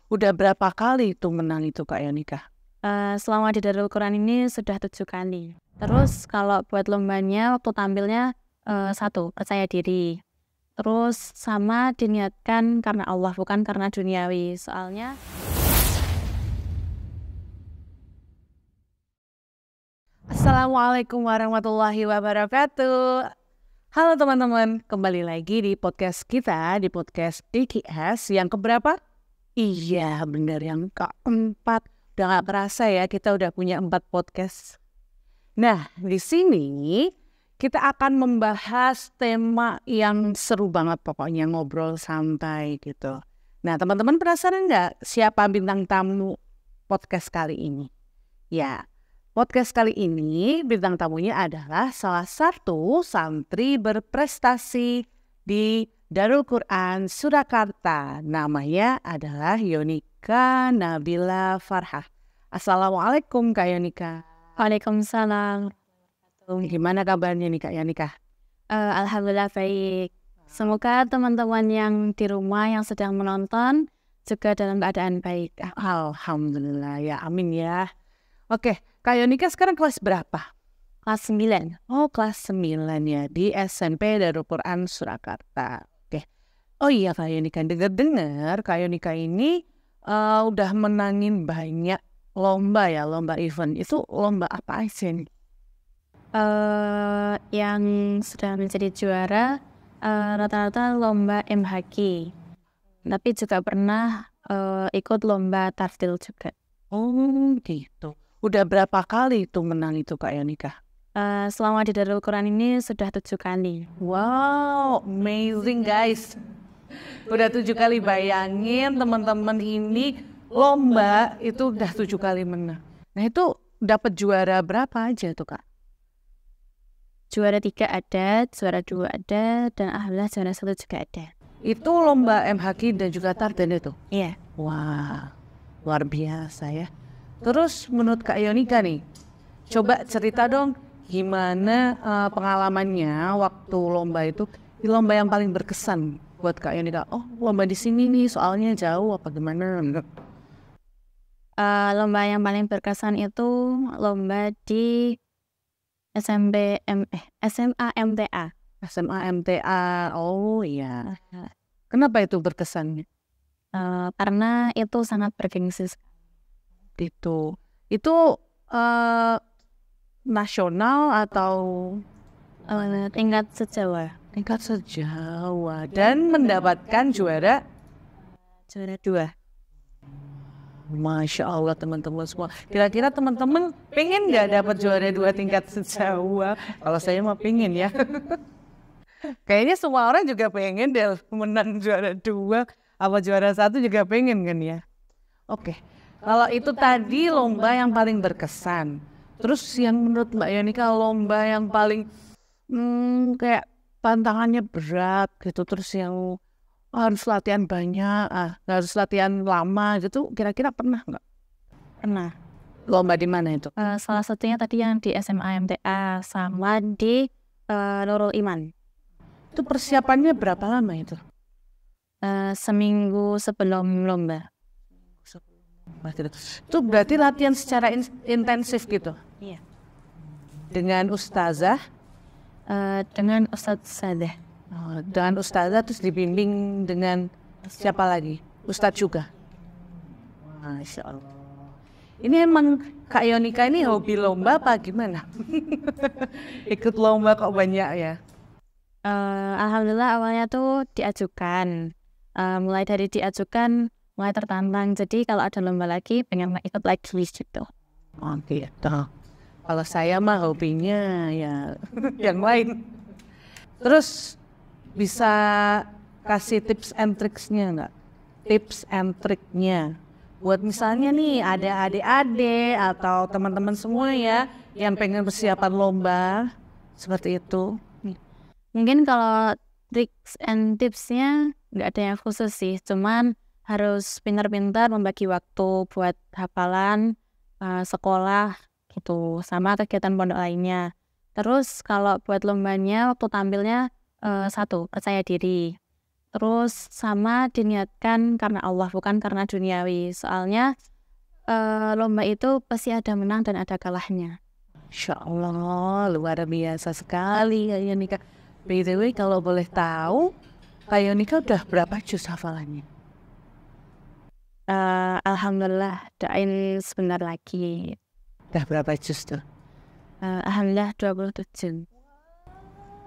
Udah berapa kali itu menang itu Kak Yonika? Selama di Darul Quran ini sudah 7 kali. Terus kalau buat lombanya waktu tampilnya satu, percaya diri. Terus sama diniatkan karena Allah, bukan karena duniawi. Soalnya Assalamualaikum warahmatullahi wabarakatuh. Halo teman-teman, kembali lagi di podcast kita, di podcast DKS yang keberapa? Iya, benar yang keempat. Udah gak kerasa ya, kita udah punya 4 podcast. Nah, di sini kita akan membahas tema yang seru banget pokoknya, ngobrol santai gitu. Nah, teman-teman penasaran nggak siapa bintang tamu podcast kali ini? Ya, podcast kali ini bintang tamunya adalah salah satu santri berprestasi di Darul Quran Surakarta. Namanya adalah Yonika Nabila Farhah. Assalamualaikum Kak Yonika. Waalaikumsalam. Gimana kabarnya nih Kak Yonika? Alhamdulillah baik. Semoga teman-teman yang di rumah yang sedang menonton juga dalam keadaan baik. Alhamdulillah ya, amin ya. Oke, Kak Yonika sekarang kelas berapa? Kelas 9. Oh, kelas 9 ya, di SMP Darul Quran Surakarta. Oke. Oh iya Kak Yonika, dengar-dengar Kak Yonika ini udah menangin banyak lomba ya, lomba event. Itu lomba apa aja nih? Yang sudah menjadi juara rata-rata lomba MHQ. Tapi juga pernah ikut lomba tartil juga. Oh gitu. Udah berapa kali itu menang itu Kak Yonika? Selama di Darul Quran ini sudah 7 kali. Wow, amazing guys. Udah 7 kali, bayangin teman-teman ini lomba itu udah 7 kali menang. Nah itu dapat juara berapa aja tuh Kak? Juara 3 ada, juara 2 ada, dan alhamdulillah juara 1 juga ada. Itu lomba MHQ dan juga tartan itu? Iya. Wah, luar biasa ya. Terus menurut Kak Yonika nih, coba cerita dong gimana pengalamannya waktu lomba itu, di lomba yang paling berkesan buat Kak Yonika. Oh, lomba di sini nih soalnya jauh apa gimana? Lomba yang paling berkesan itu lomba di SMA MTA. SMA MTA. Oh iya. Kenapa itu berkesannya? Karena itu sangat bergengsi. Itu nasional atau tingkat sejawa. tingkat sejawa dan mendapatkan juara 2. Masya Allah teman-teman semua. Kira-kira teman-teman pengen nggak dapat juara 2 tingkat sejawa? Kalau saya mah pengen ya. Kayaknya semua orang juga pengen deh menang juara 2 apa juara 1 juga pengen kan ya. Oke, kalau itu tadi lomba yang paling berkesan. Terus yang menurut Mbak Yonika lomba yang paling kayak tantangannya berat gitu. Terus yang harus latihan banyak, harus latihan lama gitu. Kira-kira pernah nggak? Pernah. Lomba di mana itu? Salah satunya tadi yang di SMA MTA sama di Nurul Iman. Itu persiapannya berapa lama itu? Seminggu sebelum lomba. Itu berarti latihan secara intensif gitu? Iya. Dengan ustazah? Dengan Ustadz Sadah. Dengan ustazah terus dibimbing dengan siapa lagi? Ustadz juga? Masya Allah. Ini emang Kak Yonika ini hobi lomba apa gimana? Ikut lomba kok banyak ya? Alhamdulillah awalnya tuh diajukan. Mulai dari diajukan, mulai tertantang. Jadi kalau ada lomba lagi, pengen ikut lagi gitu. Oh gitu. Kalau saya mah hobinya ya yang lain. Terus bisa kasih tips and tricksnya nggak? Tips and triknya. Buat misalnya nih ada adik-adik atau teman-teman semua ya yang pengen persiapan lomba seperti itu. Mungkin kalau tricks and tipsnya nggak ada yang khusus sih. Cuman harus pintar-pintar membagi waktu buat hafalan, sekolah gitu, sama kegiatan pondok lainnya. Terus kalau buat lombanya waktu tampilnya satu, percaya diri. Terus sama diniatkan karena Allah, bukan karena duniawi. Soalnya lomba itu pasti ada menang dan ada kalahnya. Insya Allah, luar biasa sekali Kak Yonika. By the way, kalau boleh tahu, Kak Yonika udah berapa juz hafalannya? Alhamdulillah, doain sebentar lagi. Udah berapa juz tuh? Alhamdulillah 27.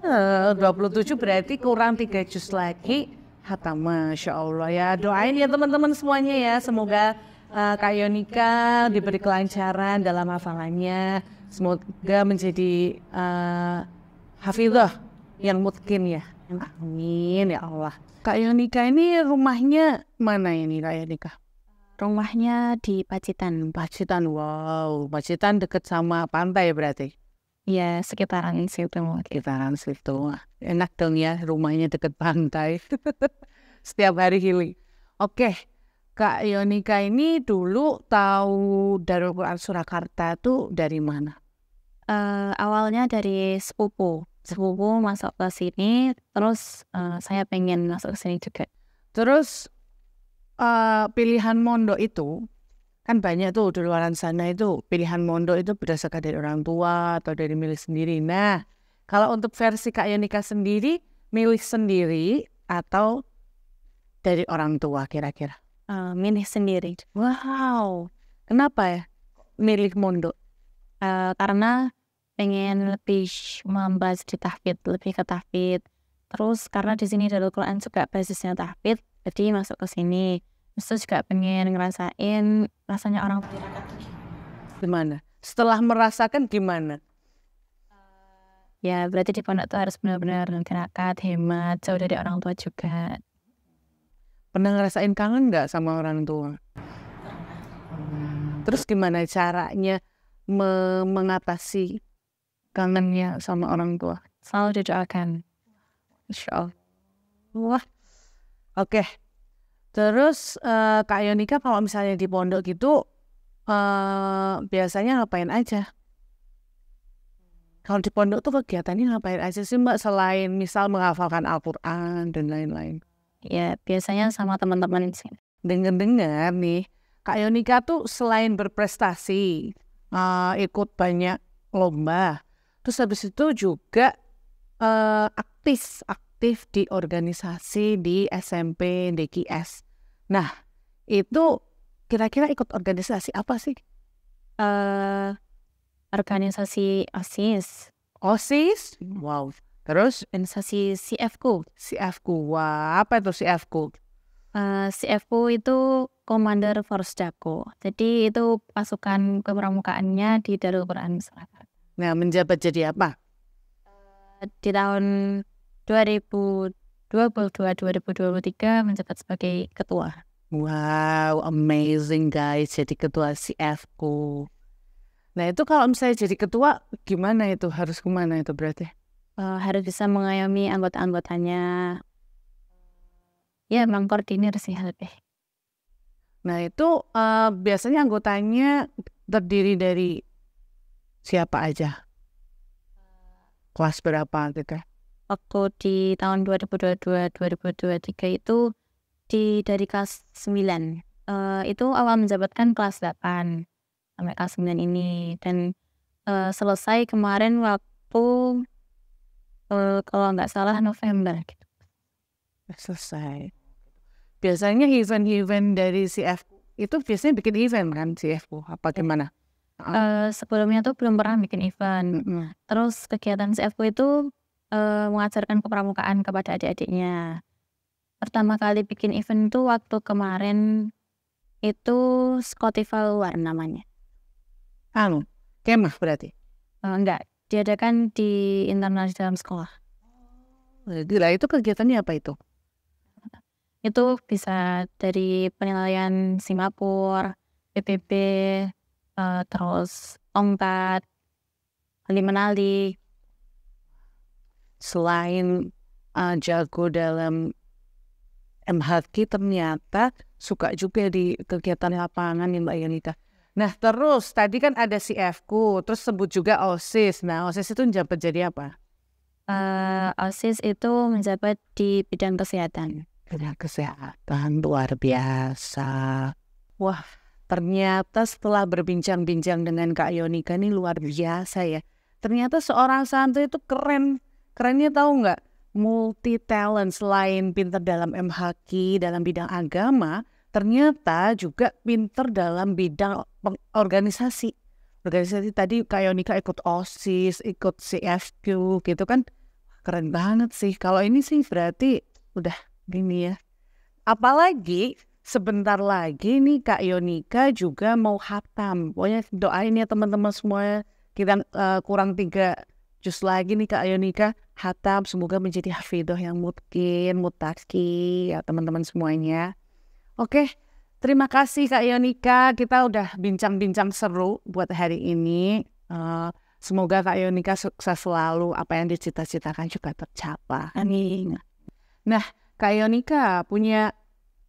27 berarti kurang 3 juz lagi hatam. Masya Allah ya. Doain ya teman-teman semuanya ya. Semoga Kak Yonika diberi kelancaran dalam hafalannya. Semoga menjadi hafizah yang mungkin ya. Amin ya Allah. Kak Yonika ini rumahnya mana ini Kak Yonika? Rumahnya di Pacitan. Pacitan, wow. Pacitan deket sama pantai berarti? Ya, sekitaran situ. Sekitaran situ. Enak dong ya rumahnya deket pantai. Setiap hari healing. Oke, Kak Yonika ini dulu tahu Darul Quran Surakarta tuh dari mana? Awalnya dari sepupu masuk ke sini, terus saya pengen masuk ke sini juga. Terus pilihan mondok itu kan banyak tuh di luar sana itu pilihan mondok itu berdasarkan dari orang tua atau dari milih sendiri. Nah, kalau untuk versi Kak Yonika sendiri, milih sendiri atau dari orang tua kira-kira? Milih sendiri. Wow, kenapa ya milih mondok? Karena pengen lebih membahas di tahfidz, lebih ke tahfidz. Terus karena di sini Darul Quran juga basisnya tahfidz, jadi masuk ke sini. Terus juga pengen ngerasain rasanya orang tirakat. Gimana? Setelah merasakan gimana? Ya berarti di pondok tuh harus benar-benar tirakat, hemat, jauh dari orang tua juga. Pernah ngerasain kangen nggak sama orang tua? Terus gimana caranya mengatasi kangennya sama orang tua? Selalu didoakan. Insya Allah. Wah, oke. Terus Kak Yonika kalau misalnya di pondok gitu biasanya ngapain aja? Kalau di pondok tuh kegiatannya ngapain aja sih Mbak selain misal menghafalkan Al-Quran dan lain-lain? Ya biasanya sama teman-teman sih. Dengar-dengar nih, Kak Yonika tuh selain berprestasi, ikut banyak lomba, terus habis itu juga aktif di organisasi di SMP DKS. Nah, itu kira-kira ikut organisasi apa sih? Organisasi OSIS. OSIS? Wow. Terus Organisasi CFQ. CFQ. Wah, apa itu CFQ? CFQ itu Commander Force Dako. Jadi itu pasukan kepramukaannya di Darul Quran Surakarta. Nah, menjabat jadi apa? Di tahun 2022-2023 menjabat sebagai ketua. Wow, amazing guys, jadi ketua CFQ. Nah itu kalau misalnya jadi ketua, gimana itu? Harus kemana itu berarti? Harus bisa mengayomi anggota-anggotanya. Ya, mengkoordinir sih lebih. Nah itu biasanya anggotanya terdiri dari siapa aja? Kelas berapa gitu? Waktu di tahun 2022-2023 itu dari kelas 9. Itu awal menjabatkan kelas 8 sampai kelas 9 ini. Dan selesai kemarin waktu kalau nggak salah November gitu. Selesai. Biasanya event-event dari CFQ itu biasanya bikin event kan CFQ? Apa gimana? Sebelumnya tuh belum pernah bikin event. Terus kegiatan CFQ itu mengajarkan kepramukaan kepada adik-adiknya. Pertama kali bikin event itu waktu kemarin itu Skotival Luar namanya. Kemah berarti? Enggak, diadakan di internal di dalam sekolah. Gila, itu kegiatannya apa itu? Itu bisa dari penilaian Singapura, PPB, terus tongkat, menali. Selain jago dalam MHQ, ternyata suka juga di kegiatan lapangan nih Mbak Yonika. Nah terus tadi kan ada CFQ, terus sebut juga OSIS. Nah OSIS itu menjabat jadi apa? OSIS itu menjabat di bidang kesehatan. punya kesehatan luar biasa. Wah, ternyata setelah berbincang-bincang dengan Kak Yonika ini luar biasa ya. Ternyata seorang santri itu keren. Kerennya tahu nggak? Multi talent, selain pinter dalam MHQ, dalam bidang agama, ternyata juga pinter dalam bidang organisasi. Organisasi tadi Kak Yonika ikut OSIS, ikut CFQ gitu kan. Keren banget sih. Kalau ini sih berarti udah gini ya. Apalagi sebentar lagi nih Kak Yonika juga mau khatam. Pokoknya doain ya teman-teman semua. Kita kurang 3 juz lagi nih Kak Yonika khatam. Semoga menjadi hafidhoh yang mutaki ya teman-teman semuanya. Oke, terima kasih Kak Yonika. Kita udah bincang-bincang seru buat hari ini. Semoga Kak Yonika sukses selalu. Apa yang dicita-citakan juga tercapai. Amin. Nah, Kak Yonika punya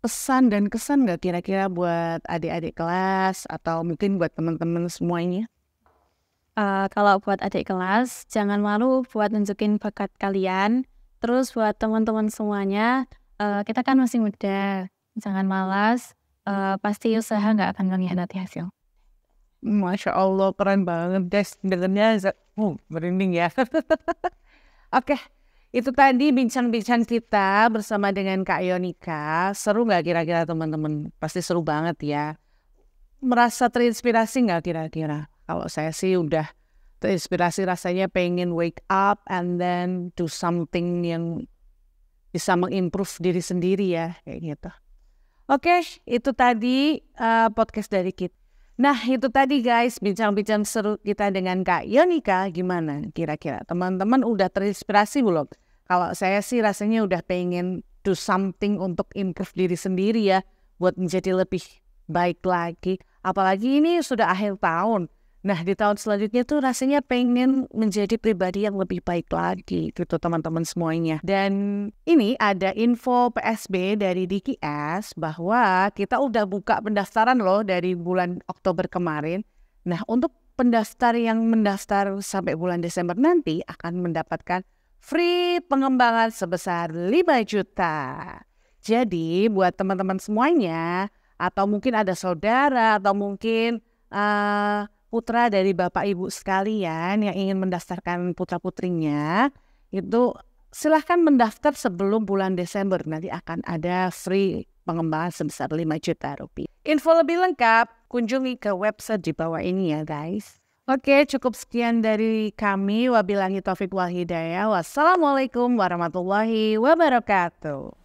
pesan dan kesan nggak kira-kira buat adik-adik kelas atau mungkin buat teman-teman semuanya? Kalau buat adik kelas, jangan malu buat nunjukin bakat kalian. Terus buat teman-teman semuanya, kita kan masih muda, jangan malas. Pasti usaha nggak akan mengkhianati hasil. Masya Allah, keren banget guys. Dengarnya merinding ya. Oke, itu tadi bincang-bincang kita bersama dengan Kak Yonika. Seru nggak kira-kira teman-teman? Pasti seru banget ya. Merasa terinspirasi nggak kira-kira? Kalau saya sih udah terinspirasi, rasanya pengen wake up and then do something yang bisa mengimprove diri sendiri ya, kayak gitu. Oke, itu tadi podcast dari kita. Nah, itu tadi guys, bincang-bincang seru kita dengan Kak Yonika. Gimana kira-kira? Teman-teman udah terinspirasi belum? Kalau saya sih rasanya udah pengen do something untuk improve diri sendiri ya, buat menjadi lebih baik lagi. Apalagi ini sudah akhir tahun. Nah, di tahun selanjutnya tuh rasanya pengen menjadi pribadi yang lebih baik lagi gitu teman-teman semuanya. Dan ini ada info PSB dari DKS bahwa kita udah buka pendaftaran loh dari bulan Oktober kemarin. Nah, untuk pendaftar yang mendaftar sampai bulan Desember nanti akan mendapatkan free pengembangan sebesar 5 juta. Jadi buat teman-teman semuanya, atau mungkin ada saudara, atau mungkin putra dari Bapak Ibu sekalian yang ingin mendaftarkan putra-putrinya, itu silahkan mendaftar sebelum bulan Desember. Nanti akan ada free pengembangan sebesar 5 juta rupiah. Info lebih lengkap, kunjungi ke website di bawah ini ya guys. Oke, cukup sekian dari kami. Wabillahi taufiq wal hidayah. Wassalamualaikum warahmatullahi wabarakatuh.